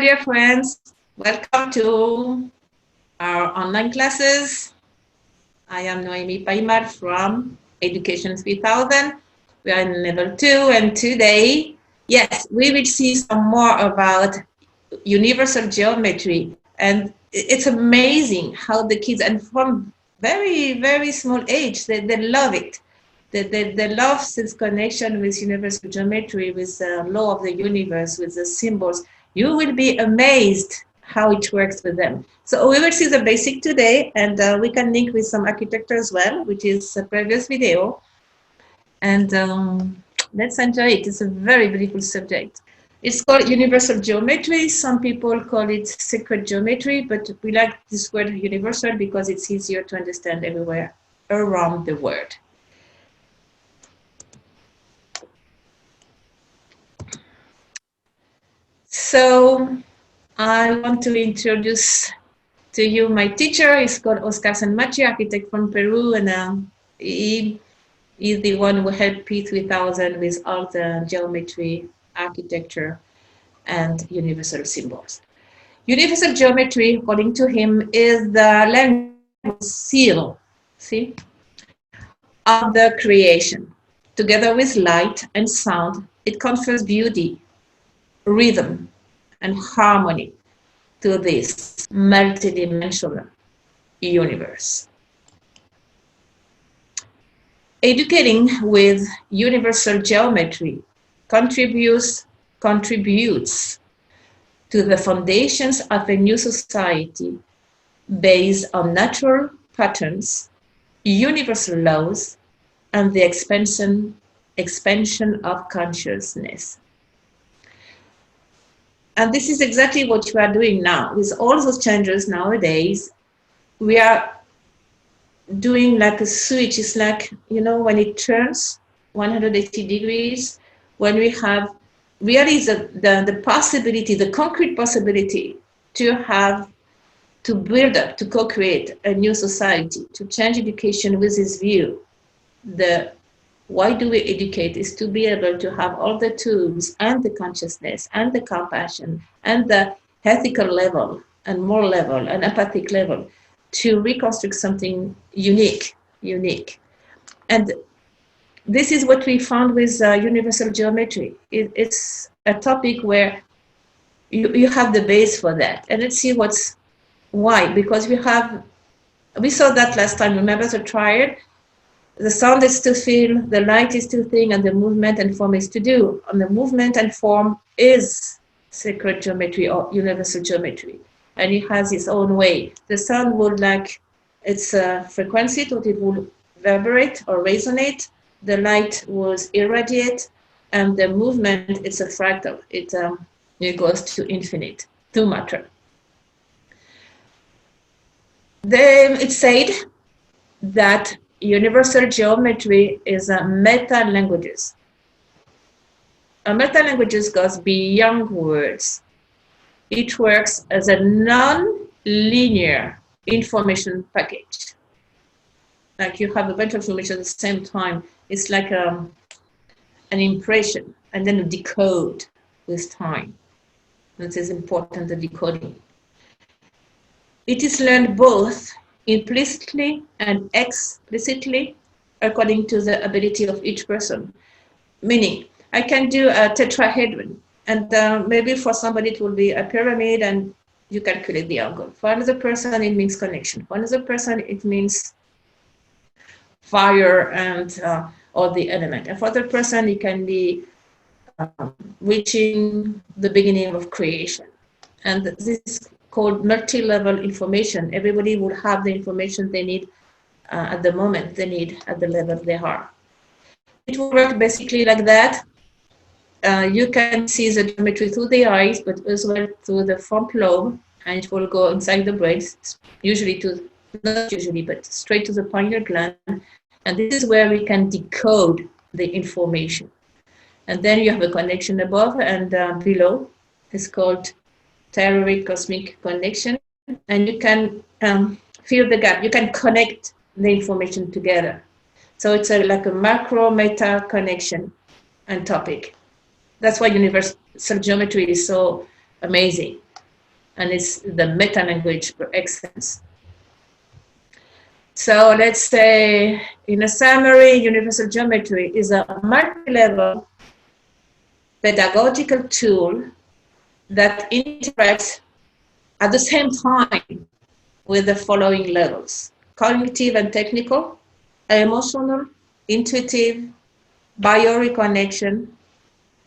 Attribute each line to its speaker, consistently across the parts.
Speaker 1: dear friends. Welcome to our online classes. I am Noemi Paimar from Education 3000. We are in level 2, and today, yes, we will see some more about universal geometry. And it's amazing how the kids, and from very, very small age, they love it. They love this connection with universal geometry, with the law of the universe, with the symbols. You will be amazed how it works with them. So we will see the basic today, and we can link with some architecture as well, which is a previous video. And let's enjoy it. It's a very beautiful subject. It's called universal geometry. Some people call it sacred geometry, but we like this word universal because it's easier to understand everywhere around the world. So I want to introduce to you my teacher. He's called Oscar Sanmachi, architect from Peru, and he is the one who helped P3000 with all the geometry, architecture, and universal symbols. Universal geometry, according to him, is the language seal, see, of the creation. Together with light and sound, it confers beauty, rhythm, and harmony to this multidimensional universe. Educating with universal geometry contributes to the foundations of a new society based on natural patterns, universal laws, and the expansion of consciousness. And this is exactly what we are doing now. With all those changes nowadays, we are doing like a switch. It's like, you know, when it turns 180 degrees, when we have really the possibility, the concrete possibility to build up, to co-create a new society, to change education with this view. Why do we educate is to be able to have all the tools and the consciousness and the compassion and the ethical level and moral level and empathic level to reconstruct something unique. And this is what we found with universal geometry. It's a topic where you have the base for that. And let's see why. Because we saw that last time, remember the triad? The sound is to feel, the light is to think, and the movement and form is to do. And the movement and form is sacred geometry or universal geometry. And it has its own way. The sound would like its frequency, so it will vibrate or resonate. The light was irradiate, and the movement, it's a fractal. It goes to infinite, to matter. It said that universal geometry is a meta-languages. A meta-languages goes beyond words. It works as a non-linear information package. Like you have a bunch of information at the same time. It's like an impression and then a decode with time. This is important, the decoding. It is learned both implicitly and explicitly according to the ability of each person. Meaning, I can do a tetrahedron, and maybe for somebody it will be a pyramid, and you calculate the angle. For another person, it means connection. For another person, it means fire and all the element. And for other person, it can be reaching the beginning of creation. And this is called multi-level information. Everybody will have the information they need at the moment they need at the level they are. It will work basically like that. You can see the geometry through the eyes, but as well through the front lobe, and it will go inside the brain, not usually, but straight to the pineal gland. And this is where we can decode the information. And then you have a connection above and below. It's called telluric cosmic connection, and you can fill the gap. You can connect the information together. So it's like a macro meta connection and topic. That's why universal geometry is so amazing. and it's the meta language per excellence. So let's say, in a summary, universal geometry is a multi-level pedagogical tool that interacts at the same time with the following levels: cognitive and technical, emotional, intuitive, bioreconnection,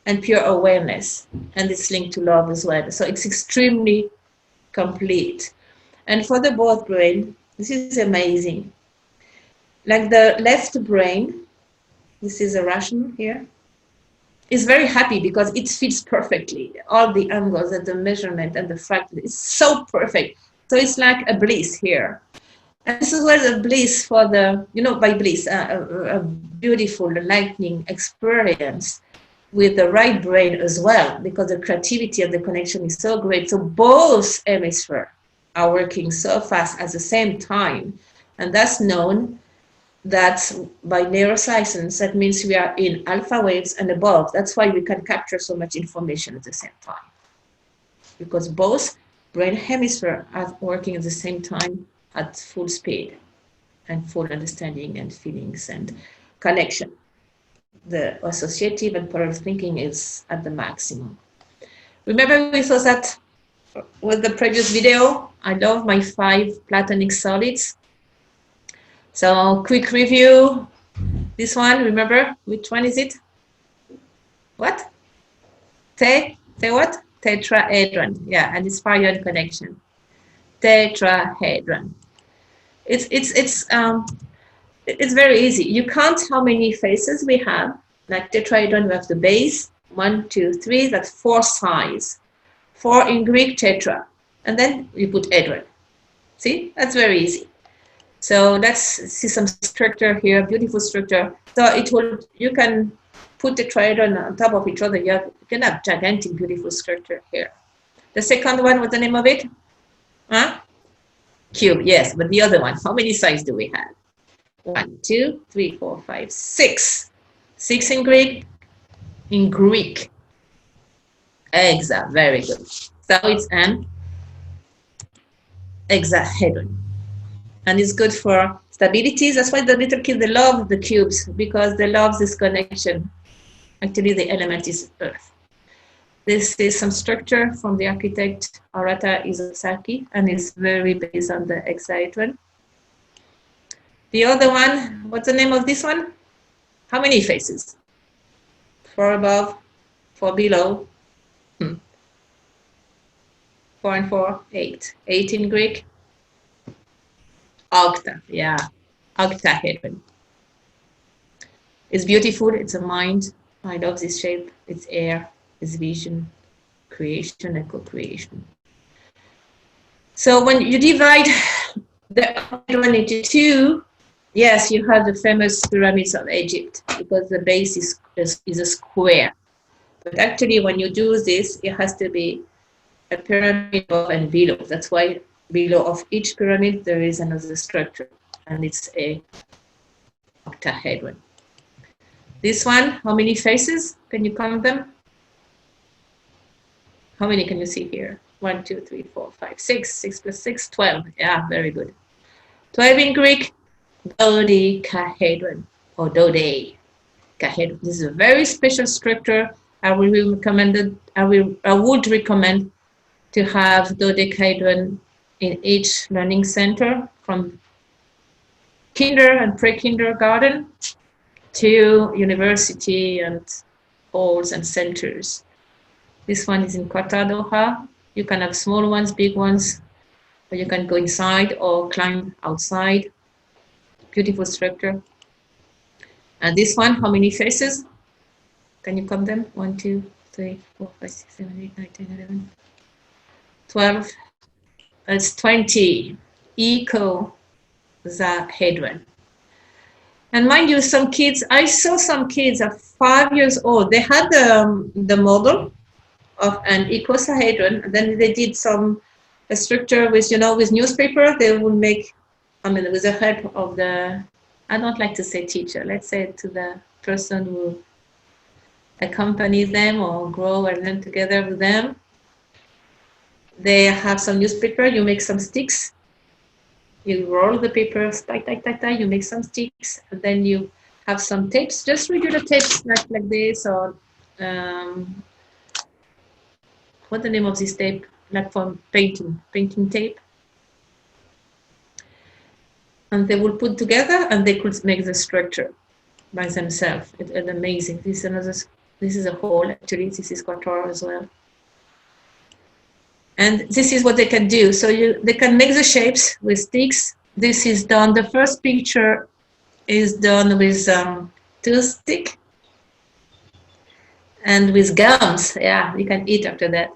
Speaker 1: and pure awareness. And it's linked to love as well. So it's extremely complete. And for the both brain, this is amazing. Like the left brain, this is a Russian here, is very happy because it fits perfectly. All the angles and the measurement and the fractal is so perfect. So it's like a bliss here. And this is where the bliss for the, by bliss, a beautiful lightning experience with the right brain as well, because the creativity and the connection is so great. So both hemispheres are working so fast at the same time. And that's known that by neuroscience, that means we are in alpha waves and above. That's why we can capture so much information at the same time, because both brain hemispheres are working at the same time at full speed and full understanding and feelings and connection. The associative and parallel thinking is at the maximum. Remember we saw that with the previous video, I love my 5 platonic solids. So quick review. This one, remember, which one is it? What? What? Tetrahedron. Yeah, and it's spiral connection. Tetrahedron. It's very easy. You count how many faces we have. Like tetrahedron, we have the base, 1, 2, 3, that's 4 sides. 4 in Greek, tetra. And then you put hedron. See, that's very easy. So let's see some structure here, beautiful structure. So you can put the tetrahedron on top of each other. You can have gigantic, beautiful structure here. The second one, what's the name of it? Huh? Cube, yes, but the other one, how many sides do we have? 1, 2, 3, 4, 5, 6. 6 in Greek. In Greek. Hexa, very good. So it's an hexahedron. And it's good for stability. That's why the little kids, they love the cubes, because they love this connection. Actually, the element is Earth. This is some structure from the architect Arata Isozaki, and it's very based on the hexahedron. The other one, what's the name of this one? How many faces? 4 above, 4 below. 4 and 4, 8. 8 in Greek. Octa, yeah, octahedron. It's beautiful, it's a mind. I love this shape. It's air, it's vision, creation, and co-creation. So when you divide the octahedron into 2, yes, you have the famous pyramids of Egypt, because the base is a square. But actually, when you do this, it has to be a pyramid above and below. That's why below of each pyramid, there is another structure, and it's a octahedron. This one, how many faces? Can you count them? How many can you see here? 1, 2, 3, 4, 5, 6. 6 plus 6, 12. Yeah, very good. 12 in Greek, dodecahedron, or dodecahedron. This is a very special structure. I would recommend to have dodecahedron in each learning center, from kinder and pre-kindergarten to university and halls and centers. This one is in Qatar, Doha. You can have small ones, big ones, but you can go inside or climb outside. Beautiful structure. And this one, how many faces? Can you count them? 1, 2, 3, 4, 5, 6, 7, 8, 9, 10, 11, 12. It's 20. Icosahedron. And mind you, some kids, I saw some kids at 5 years old. They had the model of an icosahedron, and then they did a structure with, with newspaper. They would make, with the help of I don't like to say teacher, let's say to the person who accompanies them or grow and learn together with them. They have some newspaper, you make some sticks, you roll the paper, tie, you make some sticks, and then you have some tapes, just regular tapes like this, or what's the name of this tape? Like for painting tape. And they will put together and they could make the structure by themselves. It's amazing. This is a hole, actually. This is quadrant as well. And this is what they can do. So they can make the shapes with sticks. This is done. The first picture is done with toothpick and with gums. Yeah, you can eat after that.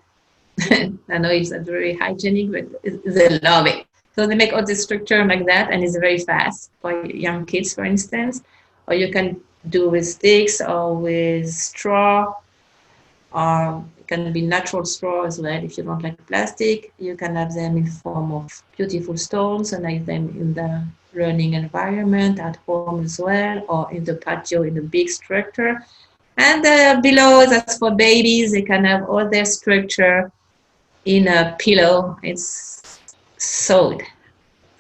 Speaker 1: I know it's not very hygienic, but they love it. So they make all the structure like that, and it's very fast for young kids, for instance. Or you can do with sticks or with straw, or it can be natural straw as well if you don't like plastic. You can have them in form of beautiful stones and have them in the learning environment at home as well, or in the patio in a big structure. And below, that's for babies. They can have all their structure in a pillow. It's sewed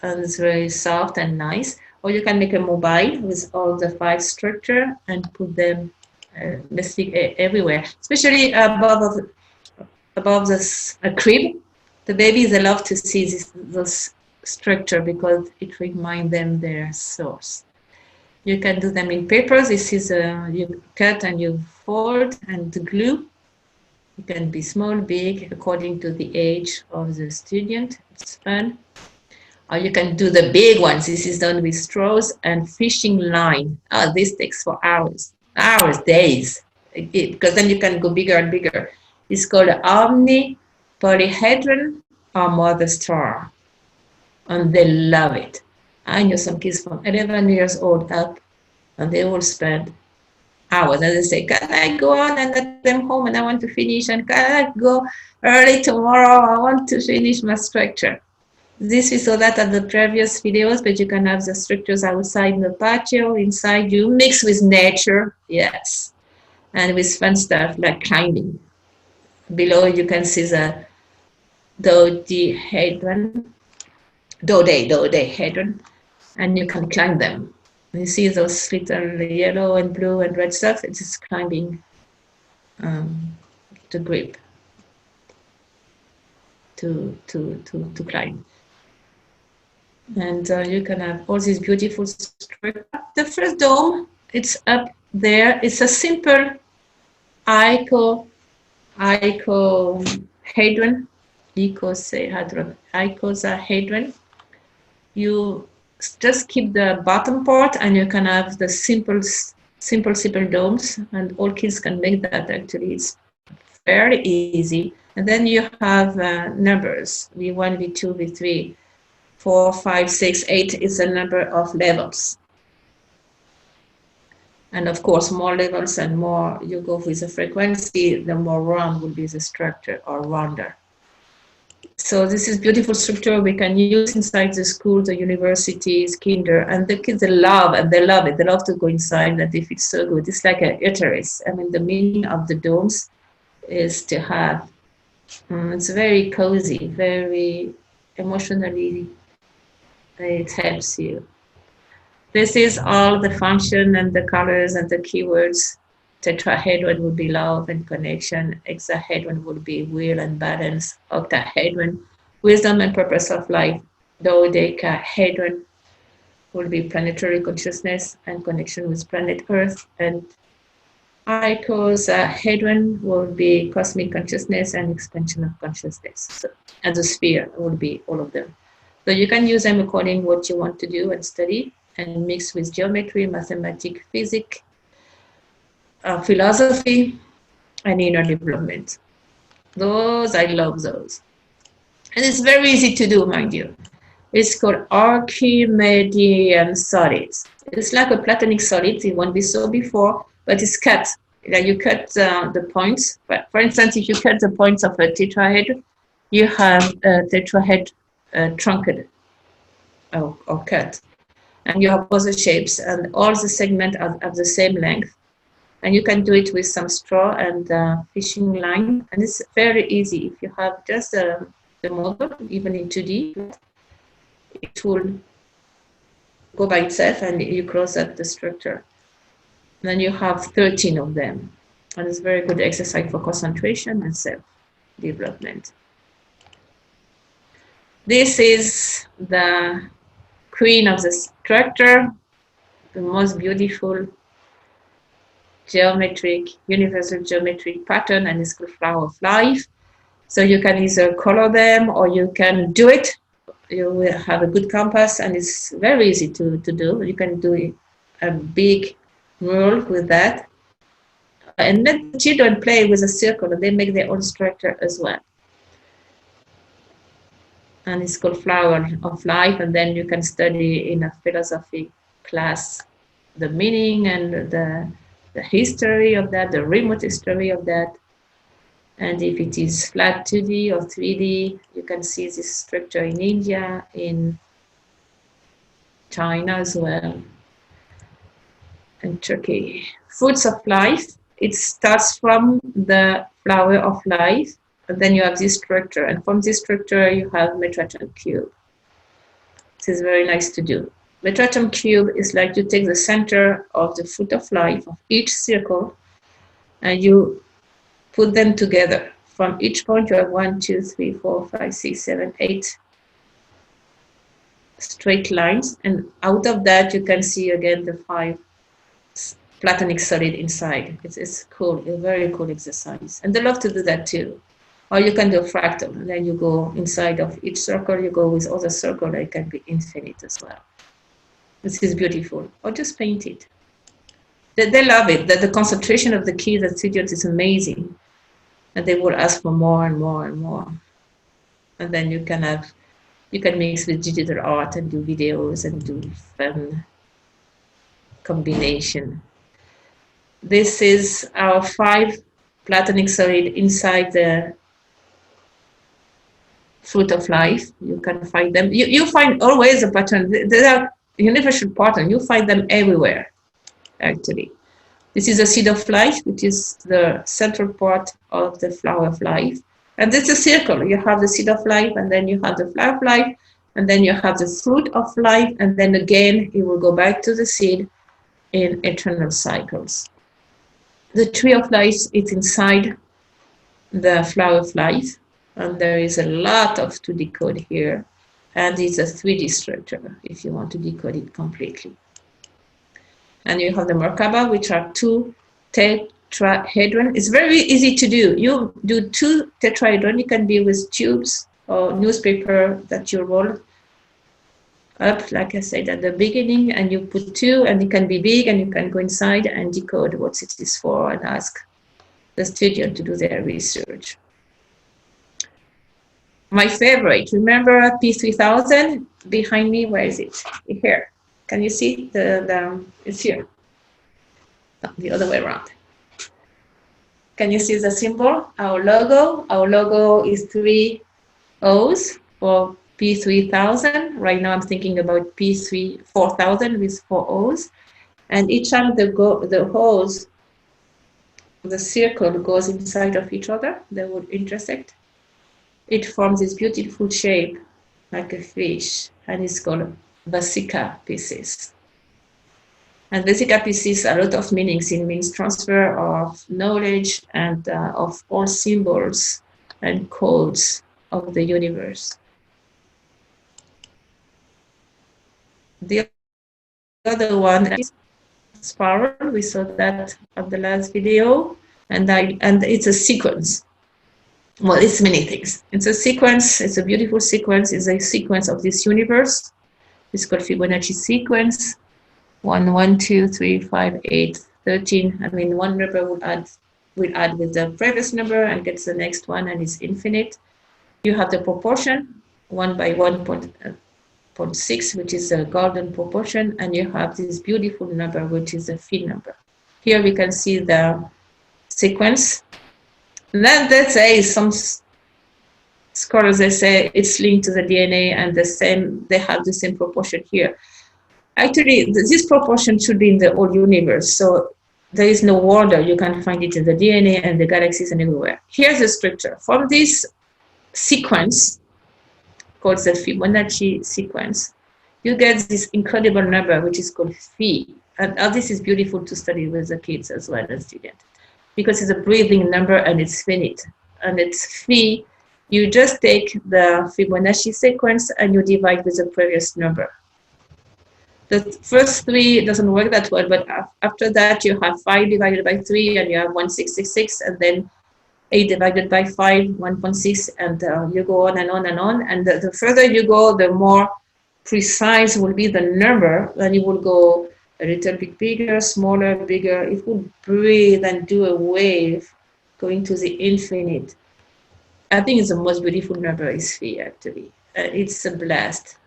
Speaker 1: and it's very soft and nice. Or you can make a mobile with all the 5 structure and put them everywhere, especially above this crib. The babies, they love to see this structure because it reminds them their source. You can do them in paper. This is you cut and you fold and glue. It can be small, big, according to the age of the student. It's fun. Or you can do the big ones. This is done with straws and fishing line. Oh, this takes for hours, days, because then you can go bigger and bigger. It's called Omni Polyhedron or Mother Star, and they love it. I know some kids from 11 years old up, and they will spend hours. And they say, can I go on and let them home and I want to finish? And can I go early tomorrow? I want to finish my structure. This we saw that at the previous videos, but you can have the structures outside in the patio, inside you, mix with nature, yes, and with fun stuff like climbing. Below you can see the dodecahedron, and you can climb them. You see those little yellow and blue and red stuff, it's just climbing to grip, to climb. And you can have all these beautiful structures. The first dome, it's up there. It's a simple icosahedron. You just keep the bottom part, and you can have the simple domes, and all kids can make that. Actually, it's very easy. And then you have numbers: V1, V2, V3. 4, 5, 6, 8 is a number of levels. And of course, more levels and more you go with the frequency, the more round will be the structure or rounder. So this is beautiful structure we can use inside the school, the universities, kinder, and the kids love it. They love to go inside and they feel so good. It's like a uterus. I mean, the meaning of the domes is to have, it's very cozy, very emotionally, it helps you. This is all the function and the colors and the keywords. Tetrahedron would be love and connection. Hexahedron would be will and balance. Octahedron, wisdom and purpose of life. Dodecahedron will be planetary consciousness and connection with planet Earth. And icosahedron will be cosmic consciousness and expansion of consciousness. So, and the sphere will be all of them. So you can use them according to what you want to do and study, and mix with geometry, mathematics, physics, philosophy, and inner development. I love those. And it's very easy to do, mind you. It's called Archimedean solids. It's like a platonic solid. It won't be so before, but it's cut. Like you cut the points. But for instance, if you cut the points of a tetrahedron, you have a tetrahedron truncate or cut, and you have other shapes, and all the segments are of the same length, and you can do it with some straw and fishing line, and it's very easy. If you have just the model, even in 2D, it will go by itself and you cross out the structure. And then you have 13 of them. And it's very good exercise for concentration and self-development. This is the queen of the structure, the most beautiful geometric, universal geometric pattern, and it's called Flower of Life. So you can either color them or you can do it. You will have a good compass, and it's very easy to do. You can do a big mural with that. And let the children play with a circle, and they make their own structure as well. And it's called Flower of Life, and then you can study in a philosophy class the meaning and the history of that, the remote history of that. And if it is flat 2D or 3D, you can see this structure in India, in China as well, and Turkey. Fruits of life, it starts from the flower of life, and then you have this structure, and from this structure you have Metatron cube. This is very nice to do. Metatron cube is like you take the center of the fruit of life of each circle, and you put them together. From each point you have 1, 2, 3, 4, 5, 6, 7, 8 straight lines, and out of that you can see again the 5 platonic solid inside. It's cool, a very cool exercise, and they love to do that too. Or you can do a fractal, and then you go inside of each circle, you go with other circle that can be infinite as well. This is beautiful. Or just paint it. They love it. The concentration of the kids and students is amazing. And they will ask for more and more and more. And then you can mix with digital art and do videos and do fun combination. This is our 5 platonic solid inside the fruit of life. You can find them. You find always a pattern. They are universal pattern. You find them everywhere, actually. This is the seed of life, which is the central part of the flower of life. And this is a circle. You have the seed of life, and then you have the flower of life, and then you have the fruit of life, and then again, it will go back to the seed in eternal cycles. The tree of life is inside the flower of life, and there is a lot to decode here. And it's a 3D structure if you want to decode it completely. And you have the Merkaba, which are 2 tetrahedron. It's very easy to do. You do 2 tetrahedron. You can be with tubes or newspaper that you roll up, like I said at the beginning, and you put 2, and it can be big, and you can go inside and decode what it is for and ask the student to do their research. My favorite, remember P3000 behind me? Where is it? Here. Can you see it's here? No, the other way around. Can you see the symbol? Our logo is 3 O's for P3000. Right now I'm thinking about P4000 with 4 O's. And each time the holes, the circle goes inside of each other, they would intersect. It forms this beautiful shape like a fish, and it's called Vasica pieces. And Vasica pieces, a lot of meanings. It means transfer of knowledge and of all symbols and codes of the universe. The other one is spiral. We saw that at the last video, and it's a sequence. Well, it's many things. It's a sequence. It's a beautiful sequence. It's a sequence of this universe. It's called Fibonacci sequence. 1, 1, 2, 3, 5, 8, 13. I mean, one number will add with the previous number and gets the next one, and it's infinite. You have the proportion 1 by 1.6, which is the golden proportion, and you have this beautiful number, which is the phi number. Here we can see the sequence. And then they say, some scholars, they say it's linked to the DNA, and they have the same proportion here. Actually, this proportion should be in the whole universe. So there is no order. You can find it in the DNA and the galaxies and everywhere. Here's the structure. From this sequence, called the Fibonacci sequence, you get this incredible number, which is called phi. And this is beautiful to study with the kids as well as students, because it's a breathing number and it's finite. And it's phi, you just take the Fibonacci sequence and you divide with the previous number. The first three doesn't work that well, but after that you have 5 divided by 3 and you have 166, and then 8 divided by 5, 1.6, and you go on and on and on. And the further you go, the more precise will be the number, and you will go a little bit bigger, smaller, bigger. It will breathe and do a wave going to the infinite. I think it's the most beautiful number is phi, actually. It's a blast.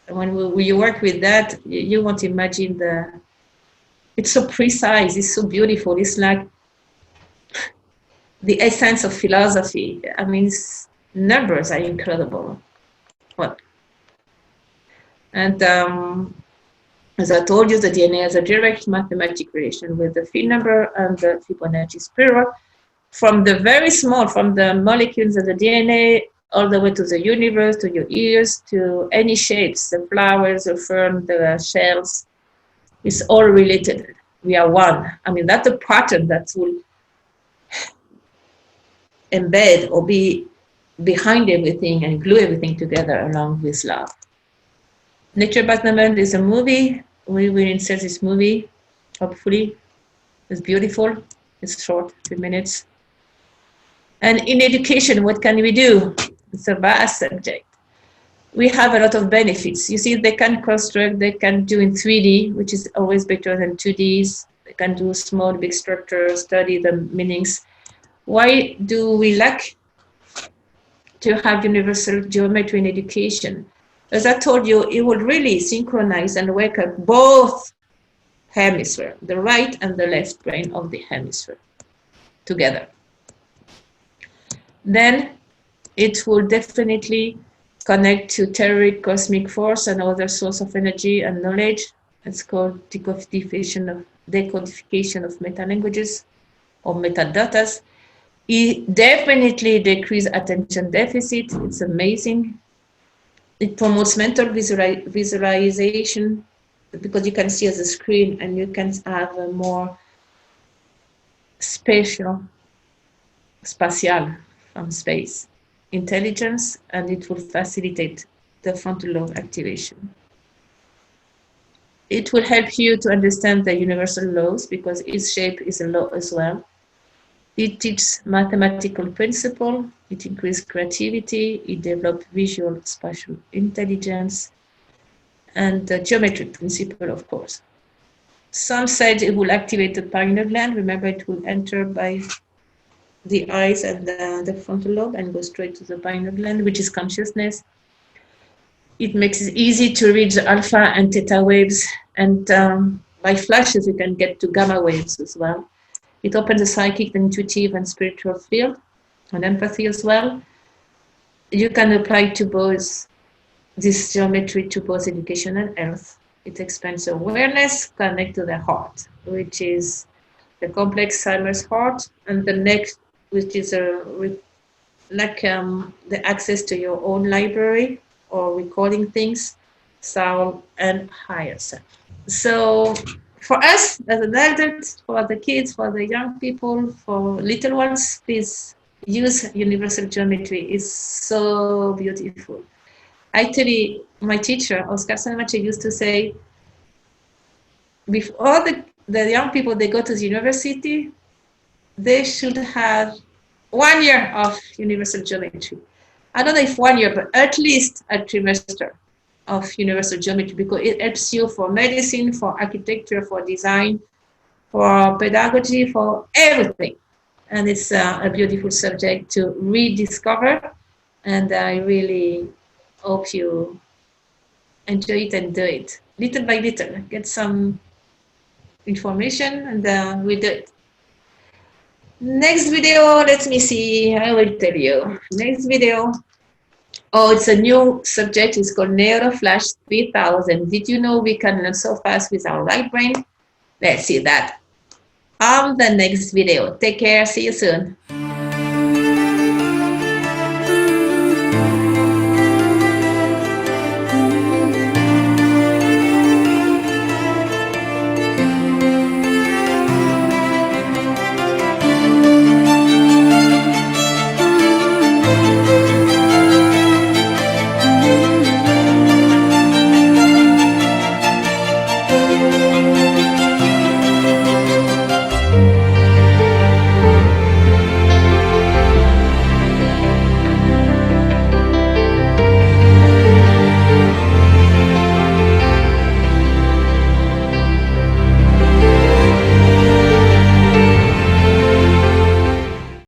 Speaker 1: When you work with that, you won't imagine it's so precise, it's so beautiful. It's like the essence of philosophy. I mean, numbers are incredible. Well, and as I told you, the DNA has a direct mathematical relation with the phi number and the Fibonacci spiral. From the very small, from the molecules of the DNA, all the way to the universe, to your ears, to any shapes, the flowers, the fern, the shells, it's all related. We are one. I mean, that's a pattern that will embed or be behind everything and glue everything together along with love. Nature by Number is a movie. We will insert this movie, hopefully. It's beautiful. It's short, 3 minutes. And in education, what can we do? It's a vast subject. We have a lot of benefits. You see, they can construct, they can do in 3D, which is always better than 2Ds. They can do small, big structures, study the meanings. Why do we lack to have universal geometry in education? As I told you, it will really synchronize and wake up both hemispheres, the right and the left brain of the hemisphere together. Then it will definitely connect to telluric cosmic force and other source of energy and knowledge. It's called decodification of meta-languages or metadatas. It definitely decreases attention deficit. It's amazing. It promotes mental visualization, because you can see as a screen and you can have a more spatial from space intelligence, and it will facilitate the frontal lobe activation. It will help you to understand the universal laws, because each shape is a law as well. It teaches mathematical principle, it increases creativity, it develops visual spatial intelligence, and the geometric principle, of course. Some said it will activate the pineal gland. Remember, it will enter by the eyes and the frontal lobe and go straight to the pineal gland, which is consciousness. It makes it easy to read the alpha and theta waves, and by flashes you can get to gamma waves as well. It opens the psychic, intuitive, and spiritual field, and empathy as well. You can apply to both this geometry to both education and health. It expands awareness, connect to the heart, which is the complex Siamese heart, and the neck, which is the access to your own library or recording things, sound, and higher self. So for us as an adult, for the kids, for the young people, for little ones, please use universal geometry. It's so beautiful. Actually, my teacher, Oscar Sanamache, used to say, before the young people, they go to the university, they should have 1 year of universal geometry. I don't know if 1 year, but at least a trimester of universal geometry, because it helps you for medicine, for architecture, for design, for pedagogy, for everything. And it's a beautiful subject to rediscover. And I really hope you enjoy it and do it little by little. Get some information and we do it. Next video, let me see, I will tell you. Next video, oh, it's a new subject, it's called NeuroFlash 3000. Did you know we can learn so fast with our right brain? Let's see that on the next video. Take care, see you soon.